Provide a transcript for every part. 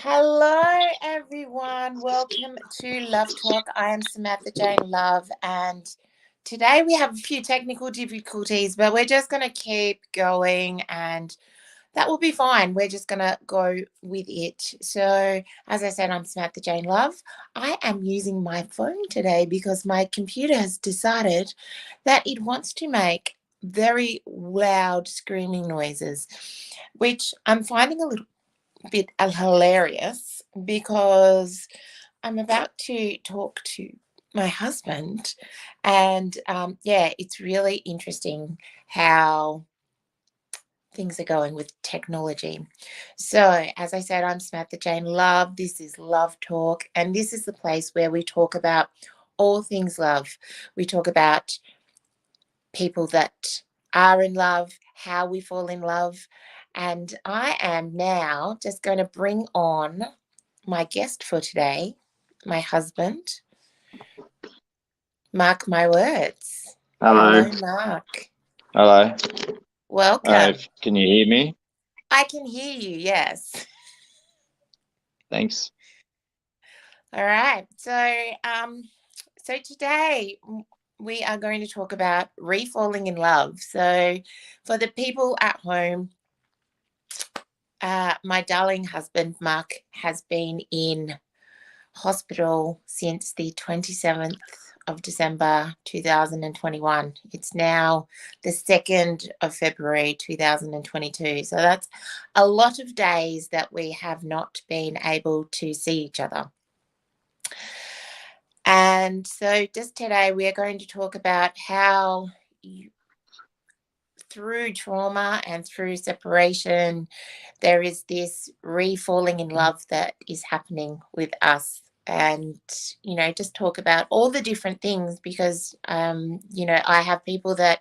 Hello, everyone. Welcome to Love Talk. I am Samantha-Jayne Love, and today we have a few technical difficulties, but we're just going to keep going, and that will be fine. We're just going to go with it. So, as I said, I'm Samantha-Jayne Love. I am using my phone today because my computer has decided that it wants to make very loud screaming noises, which I'm finding a little bit hilarious because I'm about to talk to my husband, and it's really interesting how things are going with technology. So, as I said, I'm Samantha-Jayne Love. This is Love Talk, and this is the place where we talk about all things love. We talk about people that are in love, how we fall in love. And I am now just going to bring on my guest for today, my husband. Mark my words. Hello. Hello, Mark. Hello. Welcome. Can you hear me? I can hear you, yes. Thanks. All right. So today we are going to talk about re-falling in love. So for the people at home, my darling husband, Mark, has been in hospital since the 27th of December 2021. It's now the 2nd of February 2022. So that's a lot of days that we have not been able to see each other. And so just today we are going to talk about how through trauma and through separation, there is this re-falling in love that is happening with us. And, just talk about all the different things because, I have people that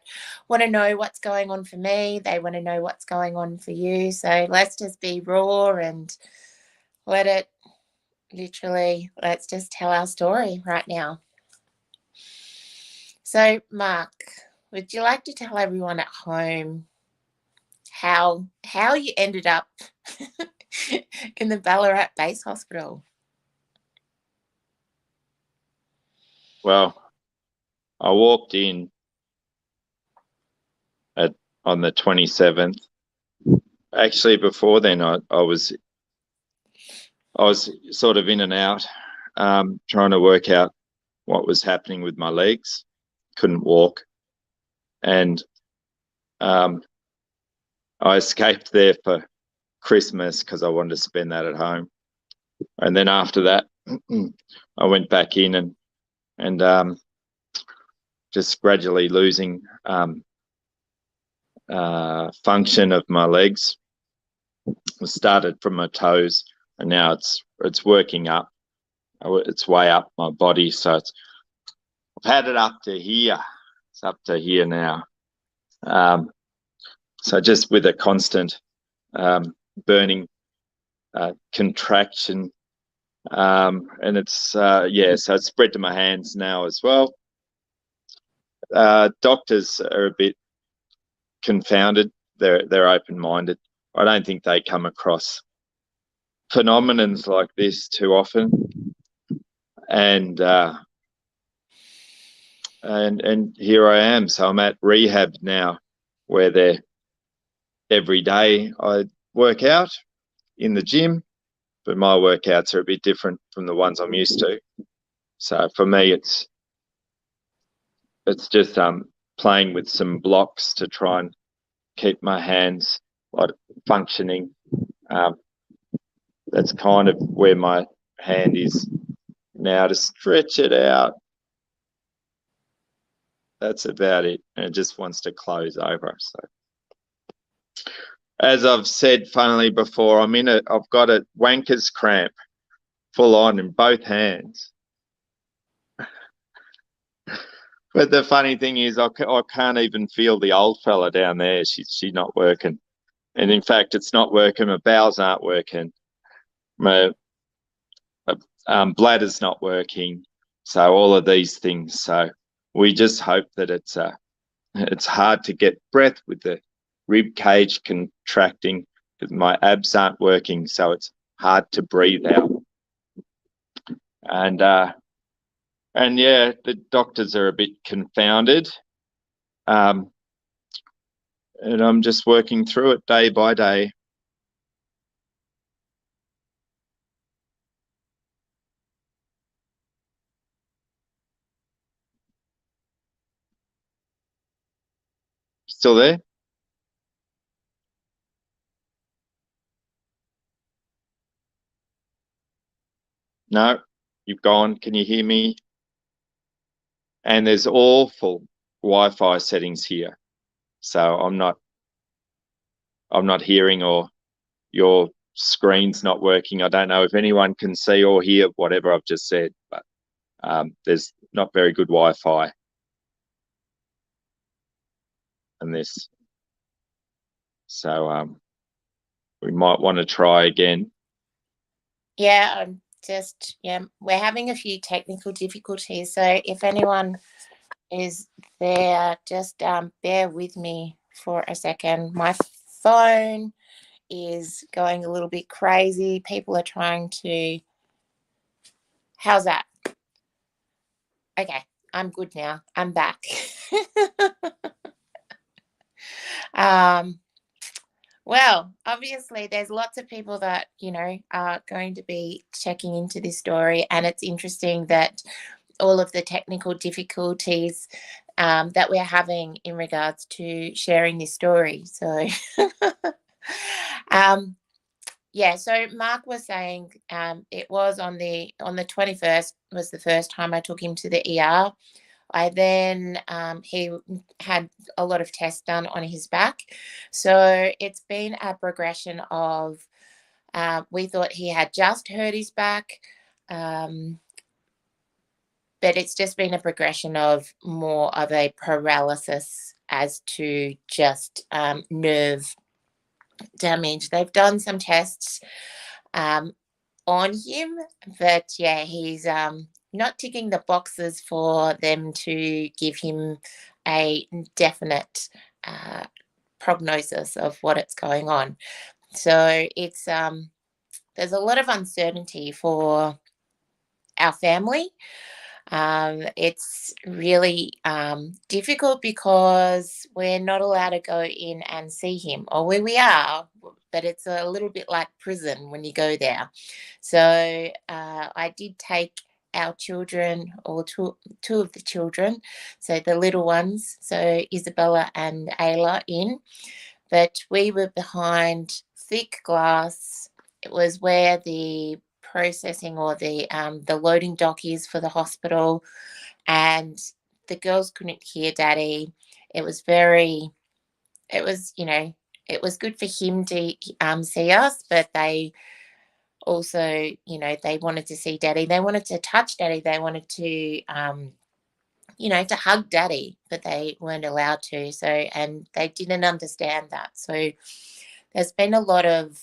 want to know what's going on for me. They want to know what's going on for you. So let's just be raw and let's just tell our story right now. So, Mark, would you like to tell everyone at home how you ended up in the Ballarat Base Hospital? Well, I walked in on the 27th. Actually, before then, I was sort of in and out, trying to work out what was happening with my legs. Couldn't walk, and I escaped there for Christmas because I wanted to spend that at home. And then after that, I went back in and just gradually losing function of my legs. It started from my toes, and now it's working up. It's way up my body, so I've had it up to here. It's up to here now. So just with a constant burning contraction, and it's so it's spread to my hands now as well. Doctors are a bit confounded. They're open-minded. I don't think they come across phenomenons like this too often, and here I am. So I'm at rehab now, where every day I work out in the gym, but my workouts are a bit different from the ones I'm used to. So for me, it's just playing with some blocks to try and keep my hands functioning. That's kind of where my hand is now, to stretch it out. That's about it. And it just wants to close over. So, as I've said funnily before, I've got a wanker's cramp full on in both hands. But the funny thing is, I can't even feel the old fella down there. She's not working. And in fact, it's not working. My bowels aren't working. My bladder's not working. So all of these things. So we just hope that it's hard to get breath with the rib cage contracting because my abs aren't working. So it's hard to breathe out. And yeah, the doctors are a bit confounded. And I'm just working through it day by day. Still there? No, you've gone. Can you hear me? And there's awful Wi-Fi settings here, so I'm not hearing, or your screen's not working. I don't know if anyone can see or hear whatever I've just said, but there's not very good Wi-Fi in this. So we might want to try again. Yeah, we're having a few technical difficulties. So if anyone is there, just bear with me for a second. My phone is going a little bit crazy. People are trying to... How's that? Okay, I'm good now. I'm back. Well, obviously there's lots of people that, are going to be checking into this story, and it's interesting that all of the technical difficulties that we're having in regards to sharing this story. So, so Mark was saying it was on the 21st was the first time I took him to the ER. I then, he had a lot of tests done on his back. So it's been a progression of, we thought he had just hurt his back, but it's just been a progression of more of a paralysis as to just nerve damage. They've done some tests on him, but yeah, he's not ticking the boxes for them to give him a definite prognosis of what it's going on. So it's there's a lot of uncertainty for our family. It's really difficult because we're not allowed to go in and see him, or we are, but it's a little bit like prison when you go there. So I did take our children, or two of the children, so the little ones, so Isabella and Ayla, in, but we were behind thick glass. It was where the processing, or the loading dock is for the hospital, and the girls couldn't hear Daddy. It was it was good for him to see us, but they also, they wanted to see Daddy. They wanted to touch Daddy. They wanted to to hug Daddy, but they weren't allowed to. So, and they didn't understand that. So there's been a lot of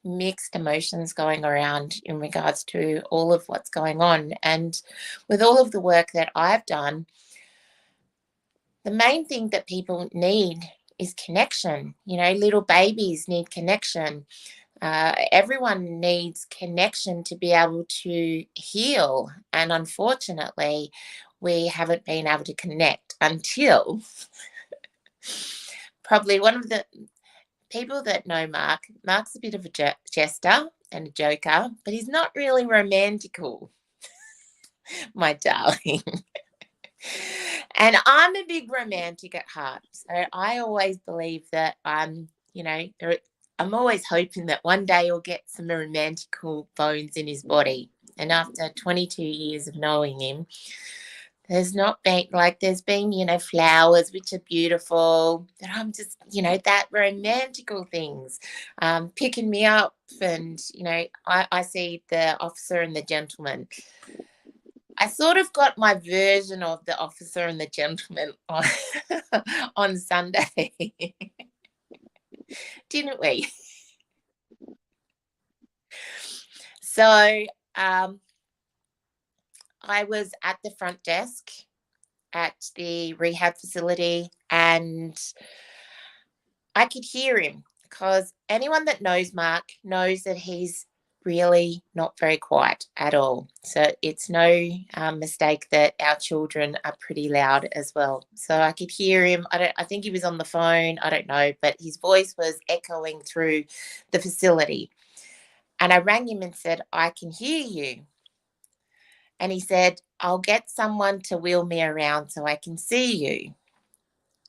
mixed emotions going around in regards to all of what's going on. And with all of the work that I've done, the main thing that people need is connection. Little babies need connection. Everyone needs connection to be able to heal. And unfortunately, we haven't been able to connect until probably one of the people that know Mark's a bit of a jester and a joker, but he's not really romantical, my darling. And I'm a big romantic at heart. So I always believe that I'm always hoping that one day he'll get some romantical bones in his body. And after 22 years of knowing him, there's been, flowers, which are beautiful, but I'm just, that romantical things, picking me up. And, I see The Officer and the Gentleman. I sort of got my version of The Officer and the Gentleman on Sunday, didn't we? So I was at the front desk at the rehab facility, and I could hear him, because anyone that knows Mark knows that he's really not very quiet at all. So it's no mistake that our children are pretty loud as well. So I could hear him. I think he was on the phone. I don't know, but his voice was echoing through the facility. And I rang him and said, I can hear you. And he said, I'll get someone to wheel me around so I can see you.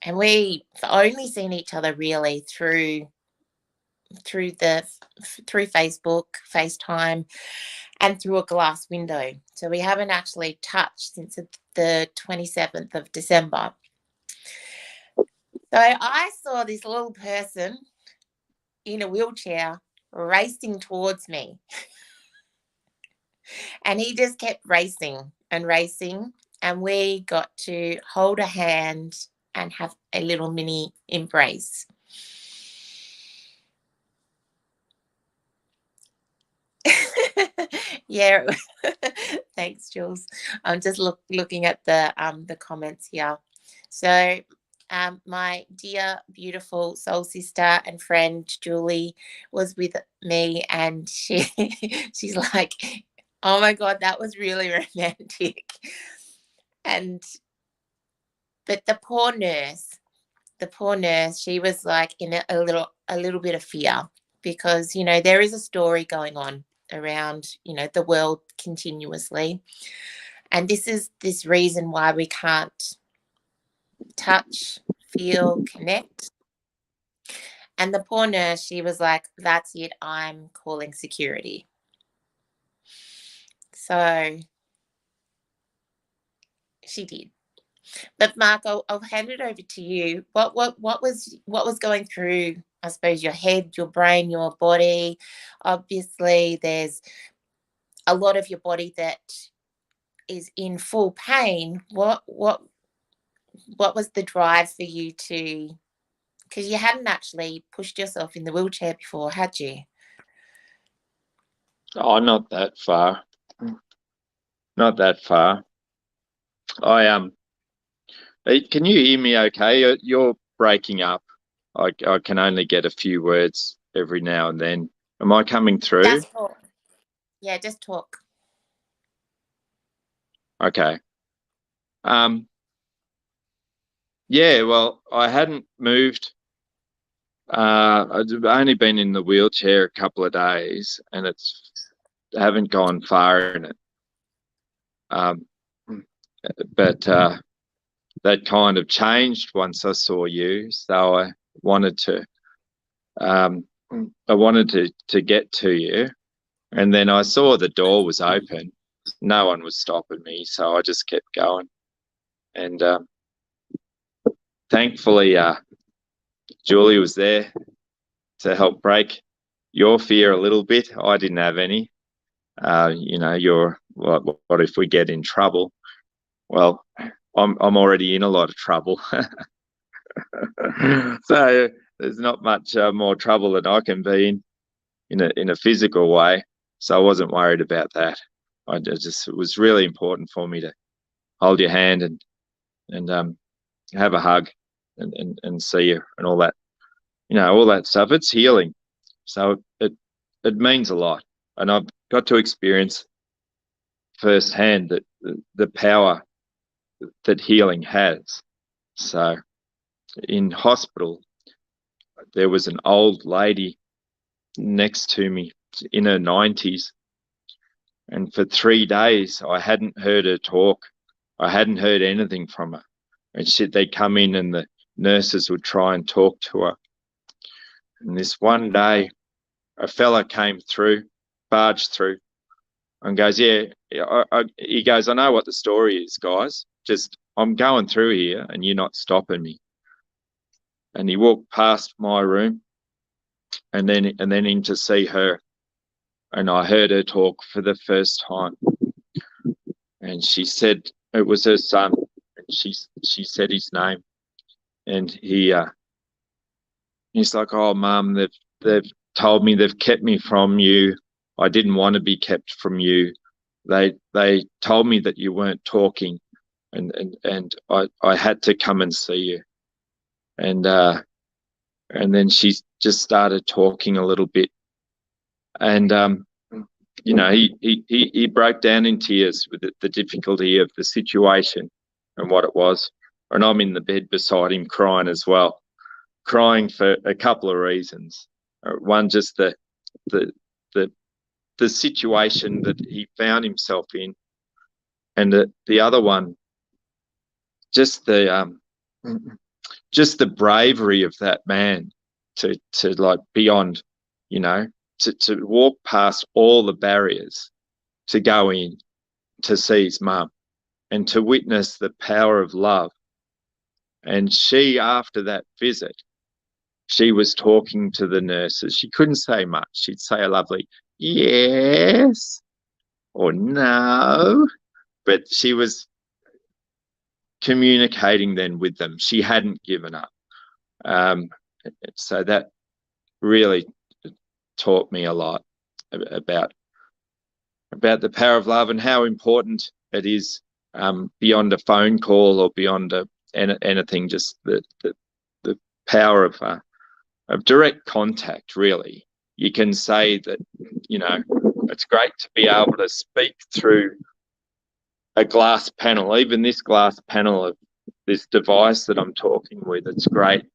And we've only seen each other really through Facebook, FaceTime, and through a glass window. So we haven't actually touched since the 27th of December. So I saw this little person in a wheelchair racing towards me. And he just kept racing and racing. And we got to hold a hand and have a little mini embrace. Yeah. Thanks, Jules. I'm just looking at the comments here. So my dear, beautiful soul sister and friend Julie was with me, and she's like, oh my God, that was really romantic. But the poor nurse, she was like in a little bit of fear, because, you know, there is a story going on around, you know, the world continuously. And this is this reason why we can't touch, feel, connect. And the poor nurse, she was like, that's it, I'm calling security. So she did. But Mark, I'll hand it over to you. What was going through, I suppose, your head, your brain, your body? Obviously, there's a lot of your body that is in full pain. What was the drive for you to? Because you hadn't actually pushed yourself in the wheelchair before, had you? Oh, not that far. Not that far. Can you hear me okay? You're breaking up. I can only get a few words every now and then. Am I coming through? Just talk. Yeah, just talk. Okay. Yeah, well, I hadn't moved. I'd only been in the wheelchair a couple of days, and I haven't gone far in it. But that kind of changed once I saw you. So I wanted to get to you, and then I saw the door was open. No one was stopping me, so I just kept going. And thankfully, Julie was there to help break your fear a little bit. I didn't have any. You know, what if we get in trouble? Well, I'm already in a lot of trouble. So there's not much more trouble than I can be in a physical way. So I wasn't worried about that. It was really important for me to hold your hand and have a hug and see you and all that, you know, all that stuff. It's healing. So it means a lot. And I've got to experience firsthand that the power that healing has. So in hospital, there was an old lady next to me in her 90s. And for 3 days, I hadn't heard her talk. I hadn't heard anything from her. And they'd come in and the nurses would try and talk to her. And this one day, a fella came through, barged through, and goes, yeah, he goes, I know what the story is, guys. Just, I'm going through here and you're not stopping me. And he walked past my room and then in to see her. And I heard her talk for the first time. And she said it was her son. And she said his name. And he's like, oh, Mum, they've told me they've kept me from you. I didn't want to be kept from you. They told me that you weren't talking, and I had to come and see you. And then she just started talking a little bit, and he broke down in tears with the difficulty of the situation and what it was. And I'm in the bed beside him crying as well, crying for a couple of reasons. One, just the situation that he found himself in, and the other one, just the bravery of that man to like beyond, to walk past all the barriers, to go in to see his mum and to witness the power of love. And she, after that visit, she was talking to the nurses. She couldn't say much. She'd say a lovely yes or no, but she was communicating then with them. She hadn't given up. So that really taught me a lot about the power of love and how important it is, beyond a phone call or beyond anything, just the power of direct contact. Really, you can say that, it's great to be able to speak through a glass panel, even this glass panel of this device that I'm talking with. It's great,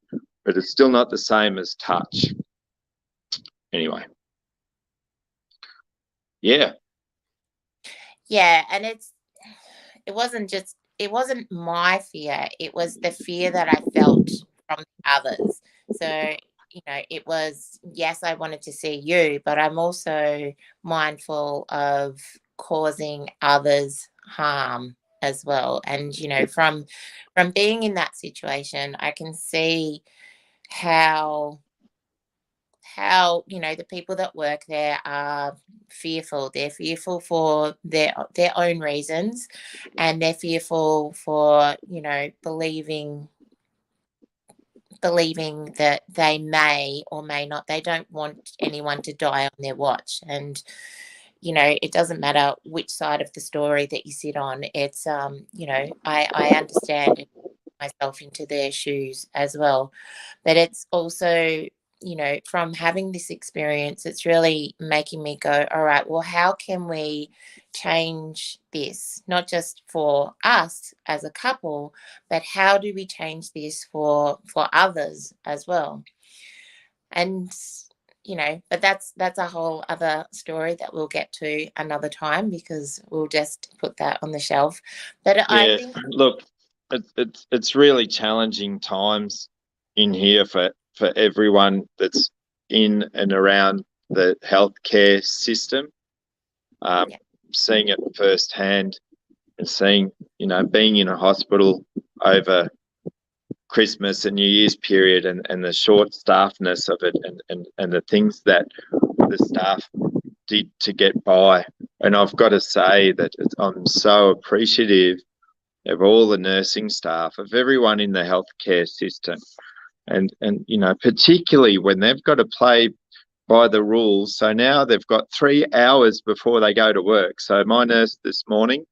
but it's still not the same as touch. Anyway, yeah. And it wasn't my fear, it was the fear that I felt from others. So it was, yes, I wanted to see you, but I'm also mindful of causing others harm as well. And from being in that situation, I can see how the people that work there are fearful. They're fearful for their own reasons, and they're fearful for believing that they may or may not. They don't want anyone to die on their watch. And it doesn't matter which side of the story that you sit on. It's I understand myself into their shoes as well. But it's also, from having this experience, it's really making me go, all right, well, how can we change this? Not just for us as a couple, but how do we change this for others as well? And but that's a whole other story that we'll get to another time, because we'll just put that on the shelf. But I think, look, it's really challenging times in here for everyone that's in and around the healthcare system. Seeing it firsthand and seeing, being in a hospital over Christmas and New Year's period, and the short staffness of it, and the things that the staff did to get by. And I've got to say that I'm so appreciative of all the nursing staff, of everyone in the healthcare system, and particularly when they've got to play by the rules. So now they've got 3 hours before they go to work. So my nurse this morning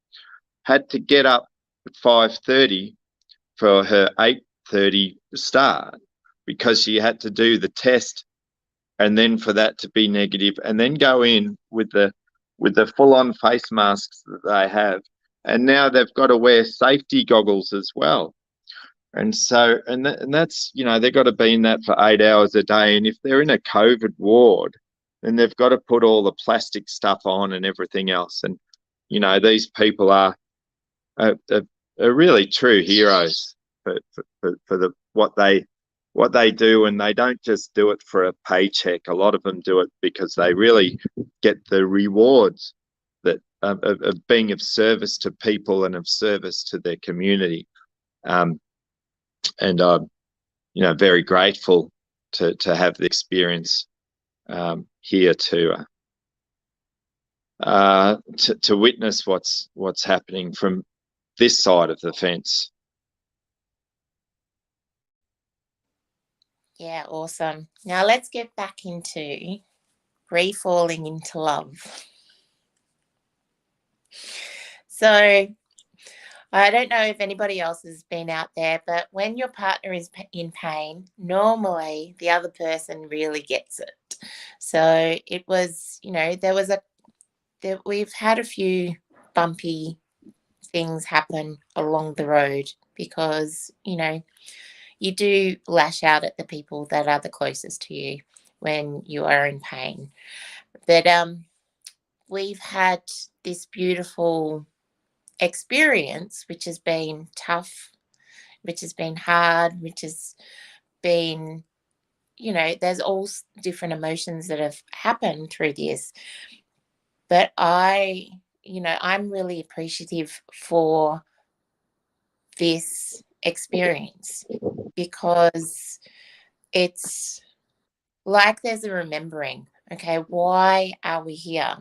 had to get up at 5:30 for her 8:30 start, because she had to do the test, and then for that to be negative, and then go in with the full-on face masks that they have. And now they've got to wear safety goggles as well. And so, that's, they've got to be in that for 8 hours a day. And if they're in a COVID ward, then they've got to put all the plastic stuff on and everything else. And, these people are really true heroes for what they do. And they don't just do it for a paycheck. A lot of them do it because they really get the rewards that of being of service to people and of service to their community. And I'm, very grateful to have the experience here to witness what's happening from this side of the fence. Yeah, awesome. Now let's get back into re-falling into love. So I don't know if anybody else has been out there, but when your partner is in pain, normally the other person really gets it. So it was, there was we've had a few bumpy things happen along the road because, you do lash out at the people that are the closest to you when you are in pain. But we've had this beautiful experience, which has been tough, which has been hard, which has been, there's all different emotions that have happened through this. But I'm really appreciative for this experience because it's like there's a remembering. Okay, why are we here?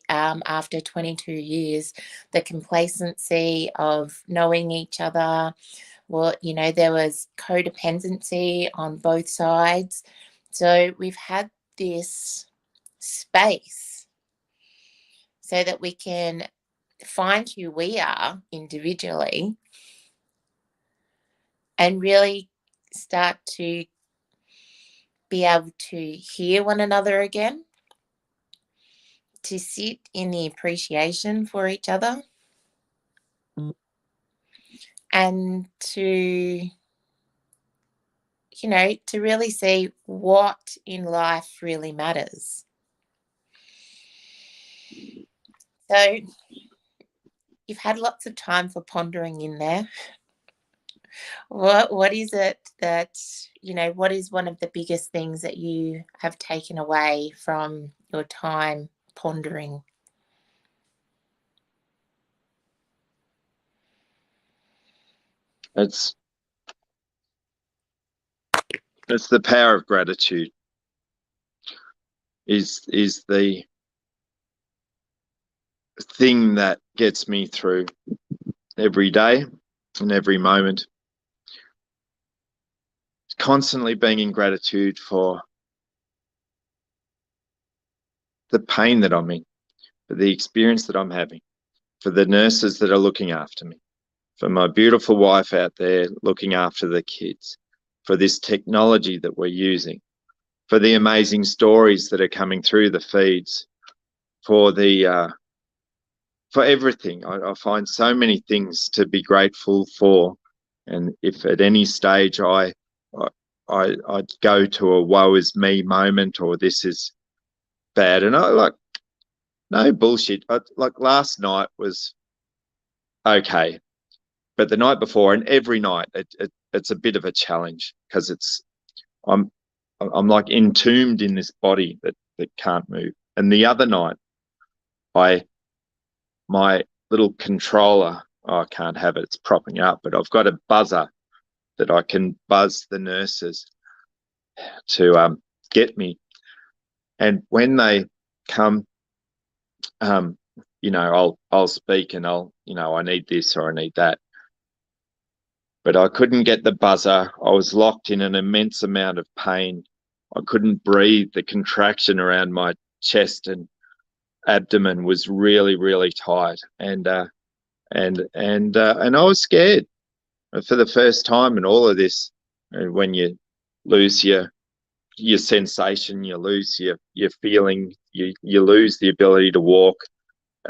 After 22 years, the complacency of knowing each other. Well, there was codependency on both sides. So we've had this space so that we can find who we are individually and really start to be able to hear one another again, to sit in the appreciation for each other, and to really see what in life really matters. So you've had lots of time for pondering in there. What is it that, what is one of the biggest things that you have taken away from your time pondering? It's the power of gratitude is the thing that gets me through every day and every moment. Constantly being in gratitude for the pain that I'm in, for the experience that I'm having, for the nurses that are looking after me, for my beautiful wife out there looking after the kids, for this technology that we're using, for the amazing stories that are coming through the feeds, for everything. I find so many things to be grateful for, and if at any stage I'd go to a woe is me moment or this is bad, and no bullshit. Like last night was okay, but the night before and every night it's a bit of a challenge because I'm like entombed in this body that can't move. And the other night, my little controller, I can't have it, it's propping up, but I've got a buzzer that I can buzz the nurses to get me. And when they come, I'll speak and I need this or I need that. But I couldn't get the buzzer. I was locked in an immense amount of pain. I couldn't breathe. The contraction around my chest and abdomen was really, really tight, and I was scared for the first time in all of this. And when you lose your sensation, you lose your feeling, you lose the ability to walk,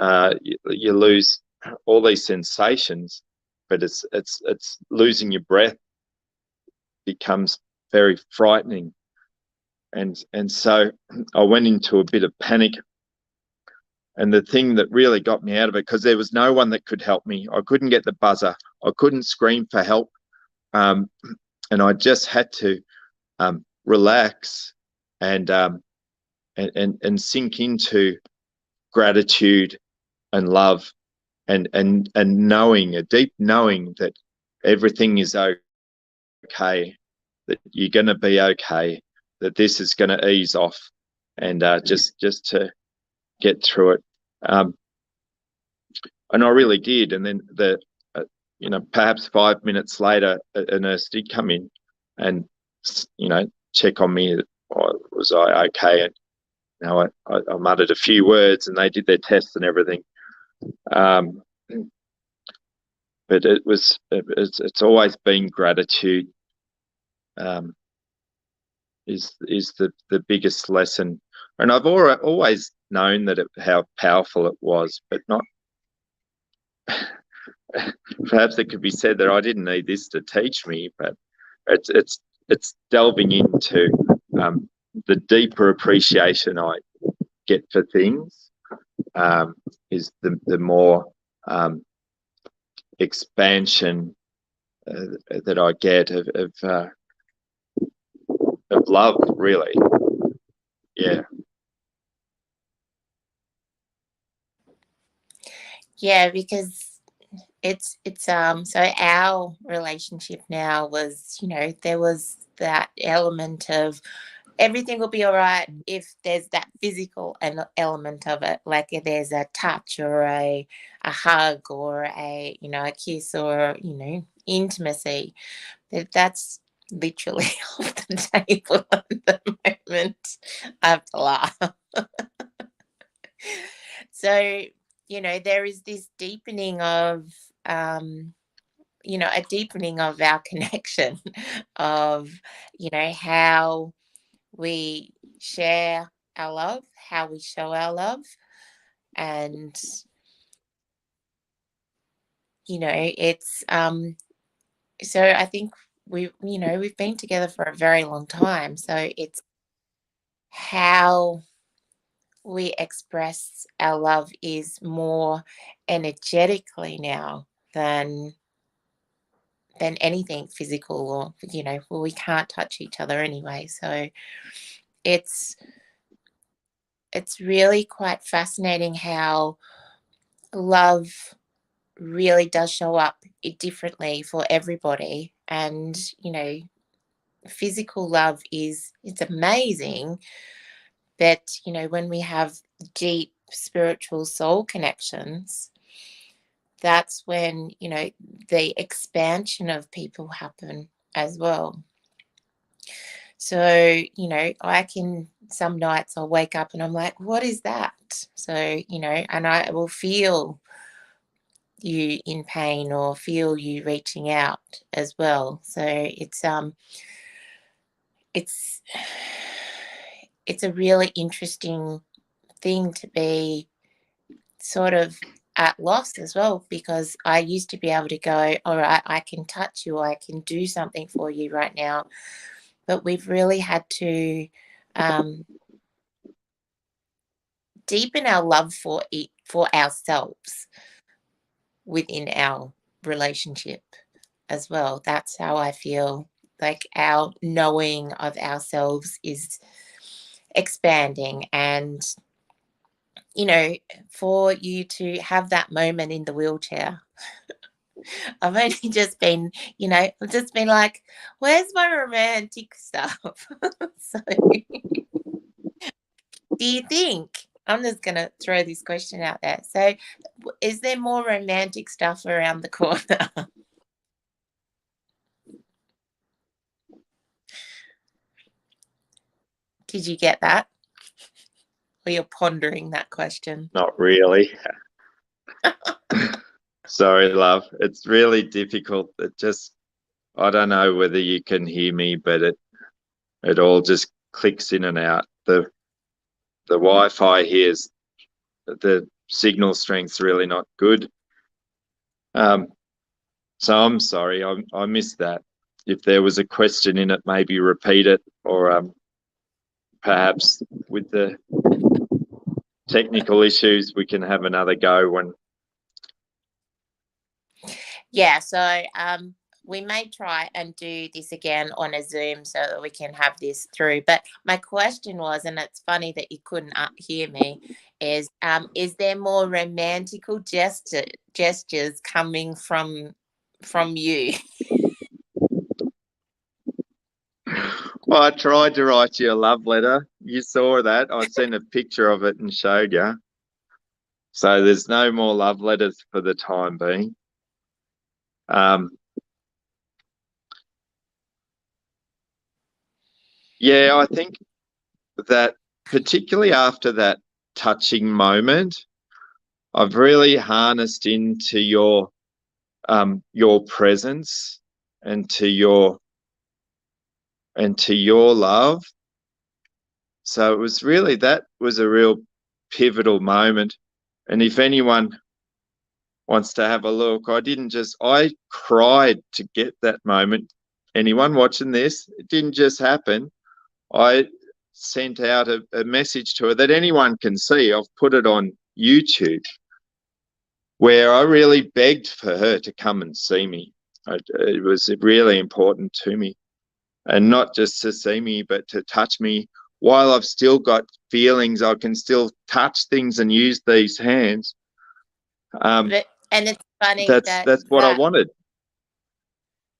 you lose all these sensations, but it's losing your breath becomes very frightening, and so I went into a bit of panic. And the thing that really got me out of it, because there was no one that could help me, I couldn't get the buzzer, I couldn't scream for help, and I just had to relax and sink into gratitude and love, and knowing, a deep knowing that everything is okay, that you're going to be okay, that this is going to ease off, and just to get through it. And I really did. And then perhaps 5 minutes later, a nurse did come in and check on me. Was I okay? And I muttered a few words, and they did their tests and everything. But it's always been gratitude. Is the biggest lesson And I've always known that how powerful it was, but not. Perhaps it could be said that I didn't need this to teach me, but it's delving into the deeper appreciation I get for things, is the more expansion that I get of love, really. Yeah. Yeah, because so our relationship now was, there was that element of everything will be all right if there's that physical element of it, like if there's a touch or a hug or a kiss or intimacy. That's literally off the table at the moment. I have to laugh. So there is this deepening of a deepening of our connection of how we share our love, how we show our love. And, it's, so I think we've been together for a very long time. So it's how we express our love is more energetically now than anything physical, or well, we can't touch each other anyway. So it's really quite fascinating how love really does show up differently for everybody. And physical love it's amazing, but when we have deep spiritual soul connections, that's when the expansion of people happen as well. So some nights I'll wake up and I'm like, what is that? So and I will feel you in pain or feel you reaching out as well. So it's it's a really interesting thing to be sort of at loss as well, because I used to be able to go, all right, I can touch you, I can do something for you right now, but we've really had to deepen our love for ourselves within our relationship as well. That's how I feel like our knowing of ourselves is expanding. And for you to have that moment in the wheelchair, I've only just been, I've just been like, where's my romantic stuff? So do you think, I'm just going to throw this question out there, so is there more romantic stuff around the corner? Did you get that? Or you're pondering that question? Not really. Sorry, love. It's really difficult. I don't know whether you can hear me, but it all just clicks in and out. The Wi-Fi here is, the signal strength's really not good. So I'm sorry, I missed that. If there was a question in it, maybe repeat it, or perhaps with the technical issues, we can have another go when. Yeah, so we may try and do this again on a Zoom so that we can have this through. But my question was, and it's funny that you couldn't hear me, is there more romantical gestures coming from you? Well, I tried to write you a love letter. You saw that. I sent a picture of it and showed you. So there's no more love letters for the time being. Yeah, I think that particularly after that touching moment, I've really harnessed into your presence and to your love, So it was really, that was a real pivotal moment. And if anyone wants to have a look, I cried to get that moment. Anyone watching this, it didn't just happen. I sent out a message to her that anyone can see. I've put it on YouTube, where I really begged for her to come and see me. It was really important to me, and not just to see me, but to touch me. While I've still got feelings, I can still touch things and use these hands. And it's funny that's what I wanted.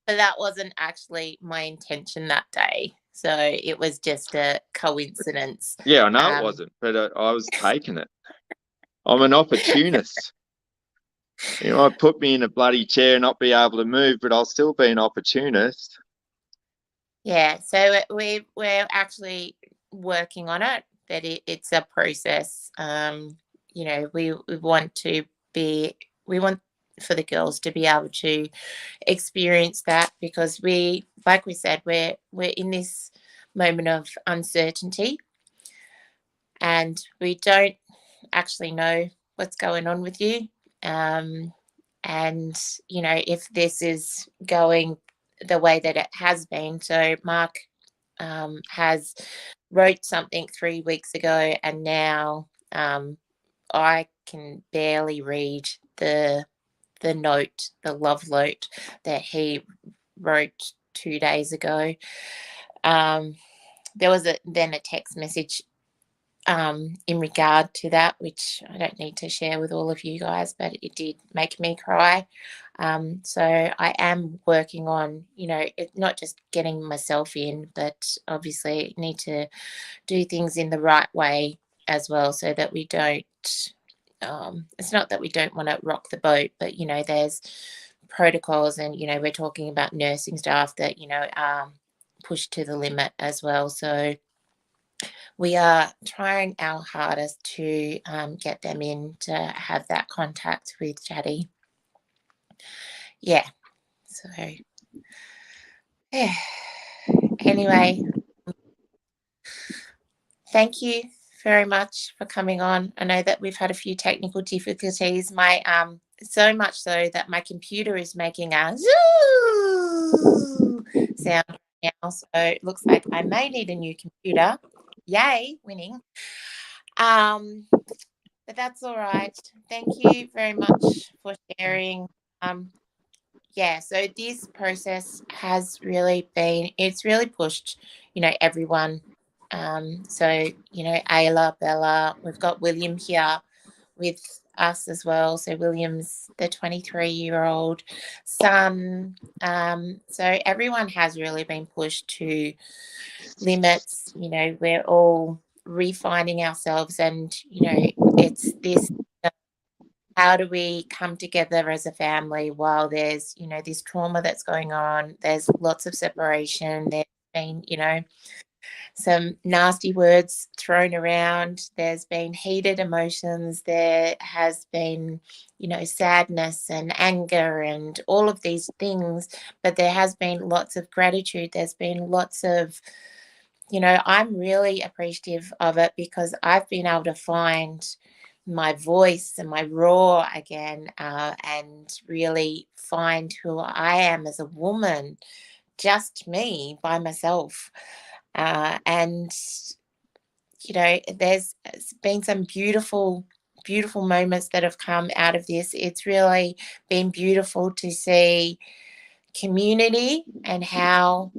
But that wasn't actually my intention that day. So it was just a coincidence. Yeah, I know it wasn't, but I was taking it. I'm an opportunist. You know, put me in a bloody chair and not be able to move, but I'll still be an opportunist. Yeah, so we're actually working on it, but it's a process. You know, we want for the girls to be able to experience that, because like we said, we're in this moment of uncertainty, and we don't actually know what's going on with you. And you know, if this is going the way that it has been. So Mark has wrote something 3 weeks ago, and now I can barely read the note, the love note that he wrote 2 days ago. There was then a text message in regard to that, which I don't need to share with all of you guys, but it did make me cry. So I am working on, you know, not just getting myself in, but obviously need to do things in the right way as well, so that we don't, it's not that we don't want to rock the boat, but, you know, there's protocols, and, you know, we're talking about nursing staff that, you know, pushed to the limit as well. So we are trying our hardest to get them in to have that contact with Jaddy. Yeah. So, yeah. Anyway, thank you very much for coming on. I know that we've had a few technical difficulties. My so much so that my computer is making a zoo sound now. So it looks like I may need a new computer. Yay, winning. But that's all right. Thank you very much for sharing. Yeah, so this process has really been, it's really pushed, you know, everyone. So, you know, Ayla, Bella, we've got William here with us as well. So William's the 23-year-old son. So everyone has really been pushed to limits. You know, we're all refining ourselves, and, you know, it's this, how do we come together as a family while there's, you know, this trauma that's going on, there's lots of separation, there's been, you know, some nasty words thrown around, there's been heated emotions, there has been, you know, sadness and anger and all of these things, but there has been lots of gratitude, there's been lots of, you know, I'm really appreciative of it, because I've been able to find my voice and my raw again, and really find who I am as a woman, just me by myself. And, you know, there's been some beautiful, beautiful moments that have come out of this. It's really been beautiful to see community and how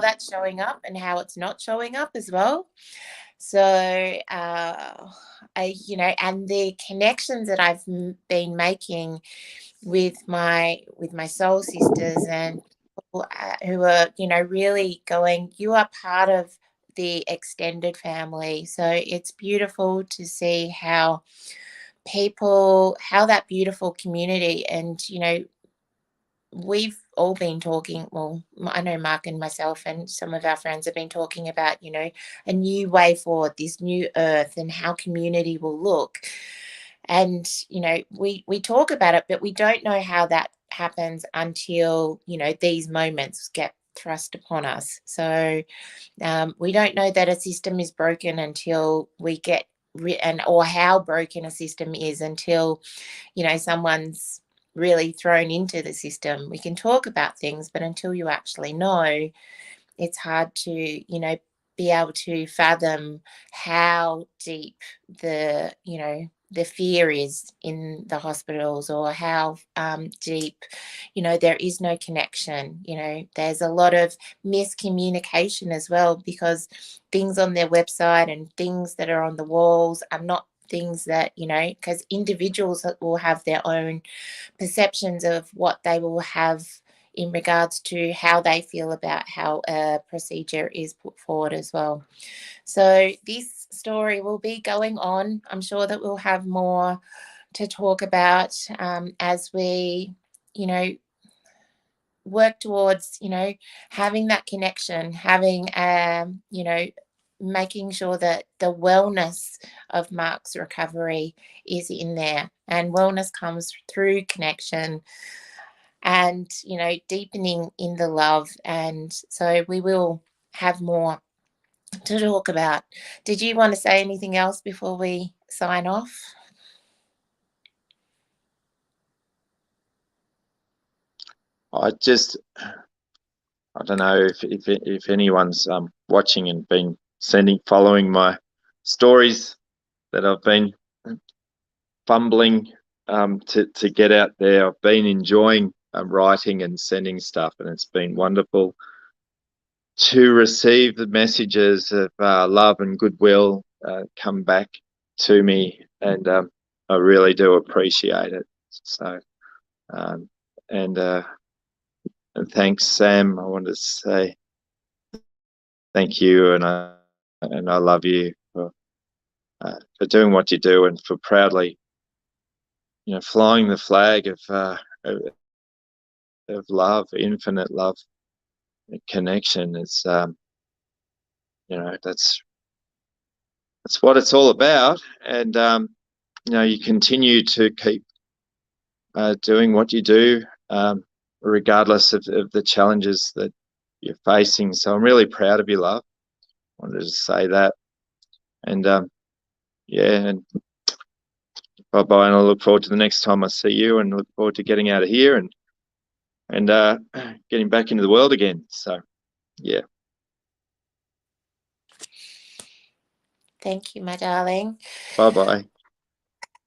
that's showing up and how it's not showing up as well. So, you know, and the connections that I've been making with my soul sisters, and people, who are, you know, really going, you are part of the extended family. So it's beautiful to see how that beautiful community, and, you know, we've all been talking, well, I know Mark and myself and some of our friends have been talking about, you know, a new way forward, this new earth, and how community will look. And, you know, we talk about it, but we don't know how that happens until, you know, these moments get thrust upon us. So we don't know that a system is broken until we get or how broken a system is until, you know, someone's really thrown into the system. We can talk about things, but until you actually know, it's hard to, you know, be able to fathom how deep the, you know, the fear is in the hospitals, or how deep, you know, there is no connection. You know, there's a lot of miscommunication as well, because things on their website and things that are on the walls are not things that, you know, because individuals will have their own perceptions of what they will have in regards to how they feel about how a procedure is put forward as well. So this story will be going on. I'm sure that we'll have more to talk about as we, you know, work towards, you know, having that connection, having, you know, making sure that the wellness of Mark's recovery is in there. And wellness comes through connection and, you know, deepening in the love. And so we will have more to talk about. Did you want to say anything else before we sign off? I don't know if anyone's watching and been following my stories that I've been fumbling to get out there. I've been enjoying writing and sending stuff, and it's been wonderful to receive the messages of love and goodwill come back to me, and I really do appreciate it. So, and thanks, Sam. I wanted to say thank you, and I love you for doing what you do, and for proudly, you know, flying the flag of love, infinite love, connection. It's you know, that's what it's all about. And you know, you continue to keep doing what you do, regardless of the challenges that you're facing. So I'm really proud of you, love. I wanted to say that. And yeah, and bye-bye, and I look forward to the next time I see you, and look forward to getting out of here and getting back into the world again. So yeah. Thank you, my darling. Bye-bye.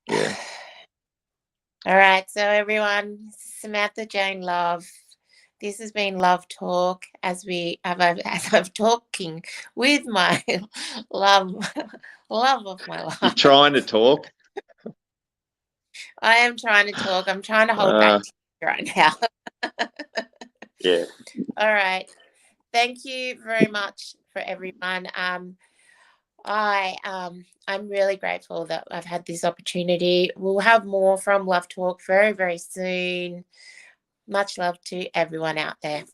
Yeah. All right, so everyone, Samantha-Jayne Love. This has been Love Talk, as I'm talking with my love of my life. You're trying to talk. I am trying to talk. I'm trying to hold back right now. Yeah. All right. Thank you very much for everyone. I'm really grateful that I've had this opportunity. We'll have more from Love Talk very, very soon. Much love to everyone out there.